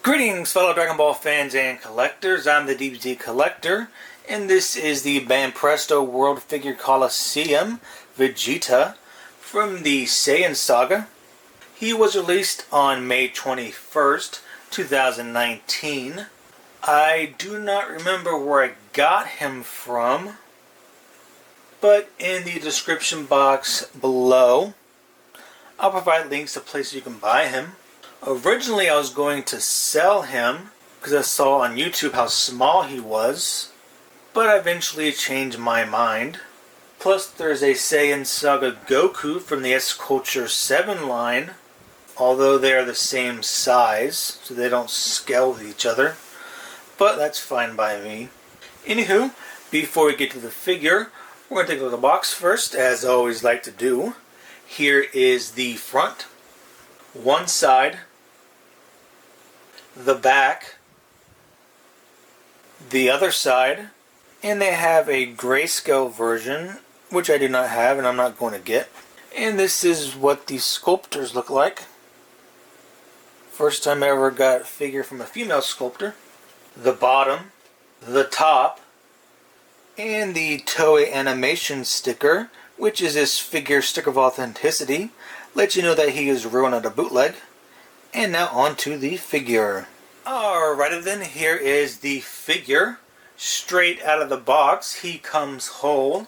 Greetings, fellow Dragon Ball fans and collectors. I'm the DBZ Collector, and this is the Banpresto World Figure Colosseum Vegeta from the Saiyan Saga. He was released on May 21st, 2019. I do not remember where I got him from, but in the description box below, I'll provide links to places you can buy him. Originally, I was going to sell him because I saw on YouTube how small he was, but I eventually changed my mind. Plus, there's a Saiyan Saga Goku from the S-Culture 7 line, although they are the same size, so they don't scale with each other, but that's fine by me. Anywho, before we get to the figure, we're going to take a look at the box first, as I always like to do. Here is the front, one side, the back, the other side, and they have a grayscale version, which I do not have and I'm not going to get. And this is what the sculptors look like. First time I ever got a figure from a female sculptor. The bottom, the top, and the Toei animation sticker, which is this figure sticker of authenticity, lets you know that he is real, not a bootleg. And now on to the figure. Alrighty then, here is the figure. Straight out of the box, he comes whole.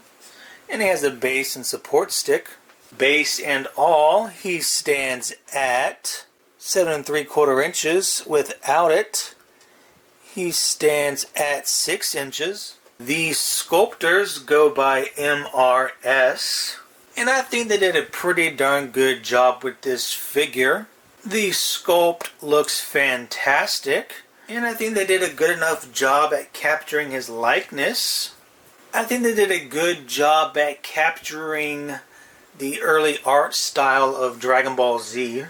And he has a base and support stick. Base and all, he stands at 7 3/4 inches. Without it, he stands at 6 inches. The sculptors go by MRS. And I think they did a pretty darn good job with this figure. The sculpt looks fantastic, and I think they did a good enough job at capturing his likeness. I think they did a good job at capturing the early art style of Dragon Ball Z.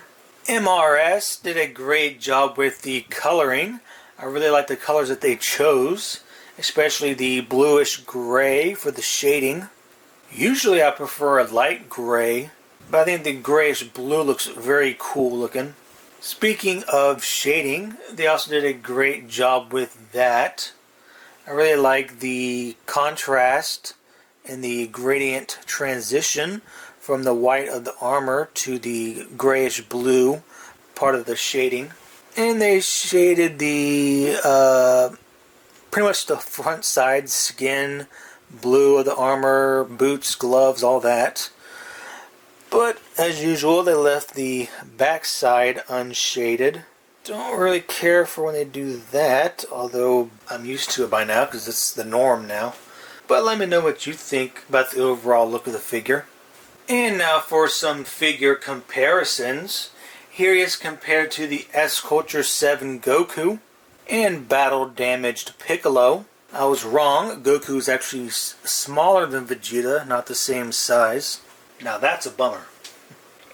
MRS did a great job with the coloring. I really like the colors that they chose, especially the bluish gray for the shading. Usually I prefer a light gray, but I think the grayish blue looks very cool looking. Speaking of shading, they also did a great job with that. I really like the contrast and the gradient transition from the white of the armor to the grayish blue part of the shading. And they shaded the pretty much the front side skin blue of the armor, boots, gloves, all that. But as usual, they left the back side unshaded. Don't really care for when they do that, although I'm used to it by now because it's the norm now. But let me know what you think about the overall look of the figure. And now for some figure comparisons. Here he is compared to the S-Culture 7 Goku and Battle Damaged Piccolo. I was wrong. Goku is actually smaller than Vegeta, not the same size. Now that's a bummer.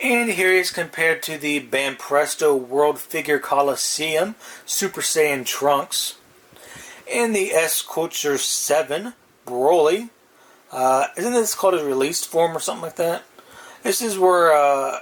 And here he is compared to the Banpresto World Figure Colosseum Super Saiyan Trunks and the S-Culture 7 Broly. Isn't this called his released form or something like that? This is where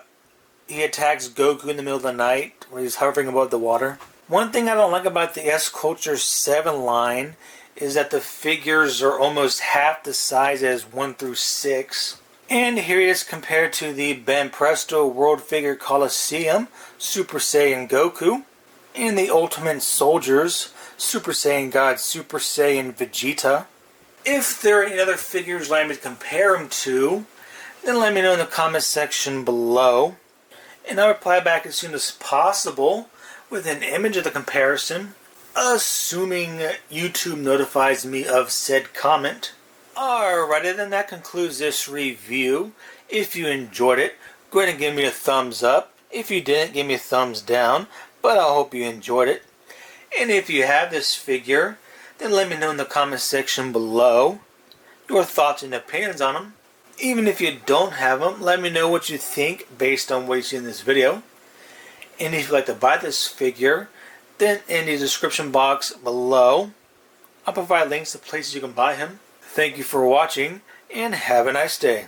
he attacks Goku in the middle of the night when he's hovering above the water. One thing I don't like about the S-Culture 7 line is that the figures are almost half the size as 1 through 6. And here he is compared to the Banpresto World Figure Colosseum Super Saiyan Goku and the Ultimate Soldiers Super Saiyan God Super Saiyan Vegeta. If there are any other figures you'd like me to compare him to, then let me know in the comment section below. And I'll reply back as soon as possible with an image of the comparison, assuming YouTube notifies me of said comment. Alrighty then, that concludes this review. If you enjoyed it, go ahead and give me a thumbs up. If you didn't, give me a thumbs down, but I hope you enjoyed it. And if you have this figure, then let me know in the comment section below your thoughts and opinions on them. Even if you don't have them, let me know what you think based on what you see in this video. And if you'd like to buy this figure, then in the description box below, I'll provide links to places you can buy him. Thank you for watching, and have a nice day.